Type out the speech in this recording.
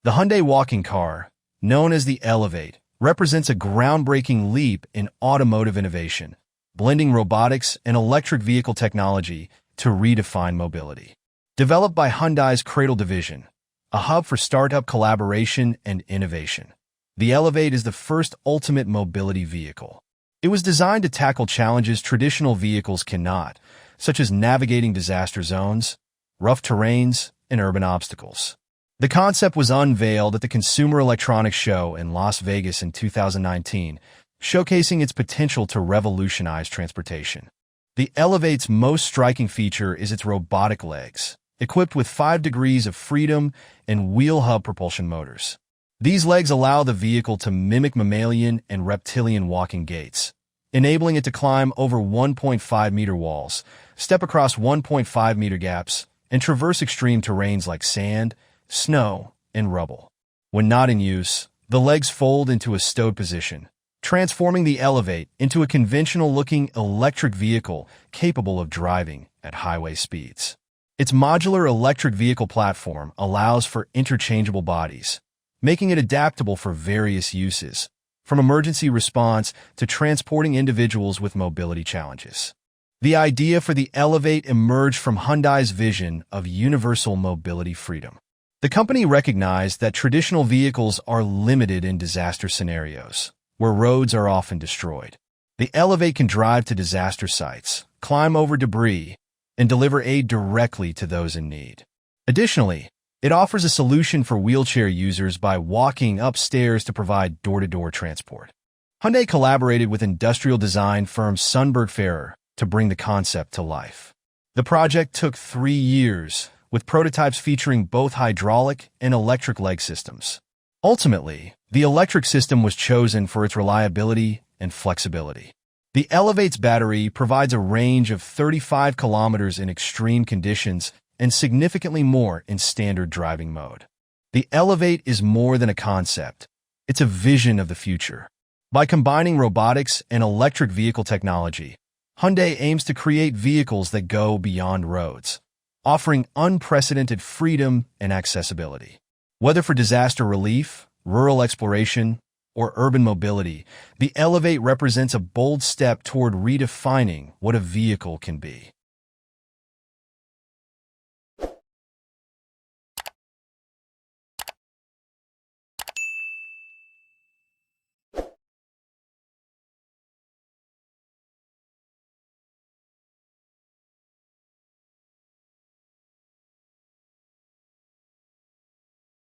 The Hyundai Walking Car, known as the Elevate, represents a groundbreaking leap in automotive innovation, blending robotics and electric vehicle technology to redefine mobility. Developed by Hyundai's Cradle division, a hub for startup collaboration and innovation, the Elevate is the first ultimate mobility vehicle. It was designed to tackle challenges traditional vehicles cannot, such as navigating disaster zones, rough terrains, and urban obstacles. The concept was unveiled at the Consumer Electronics Show in Las Vegas in 2019, showcasing its potential to revolutionize transportation. The Elevate's most striking feature is its robotic legs, equipped with 5 degrees of freedom and wheel hub propulsion motors. These legs allow the vehicle to mimic mammalian and reptilian walking gaits, enabling it to climb over 1.5-meter walls, step across 1.5-meter gaps, and traverse extreme terrains like sand, snow, and rubble. When not in use, the legs fold into a stowed position, transforming the Elevate into a conventional-looking electric vehicle capable of driving at highway speeds. Its modular electric vehicle platform allows for interchangeable bodies, making it adaptable for various uses, from emergency response to transporting individuals with mobility challenges. The idea for the Elevate emerged from Hyundai's vision of universal mobility freedom. The company recognized that traditional vehicles are limited in disaster scenarios, where roads are often destroyed. The Elevate can drive to disaster sites, climb over debris, and deliver aid directly to those in need. Additionally, it offers a solution for wheelchair users by walking upstairs to provide door-to-door transport. Hyundai collaborated with industrial design firm Sundberg Ferrer to bring the concept to life. The project took 3 years, with prototypes featuring both hydraulic and electric leg systems. Ultimately, the electric system was chosen for its reliability and flexibility. The Elevate's battery provides a range of 35 kilometers in extreme conditions and significantly more in standard driving mode. The Elevate is more than a concept. It's a vision of the future. By combining robotics and electric vehicle technology, Hyundai aims to create vehicles that go beyond roads, offering unprecedented freedom and accessibility. Whether for disaster relief, rural exploration, or urban mobility, the Elevate represents a bold step toward redefining what a vehicle can be.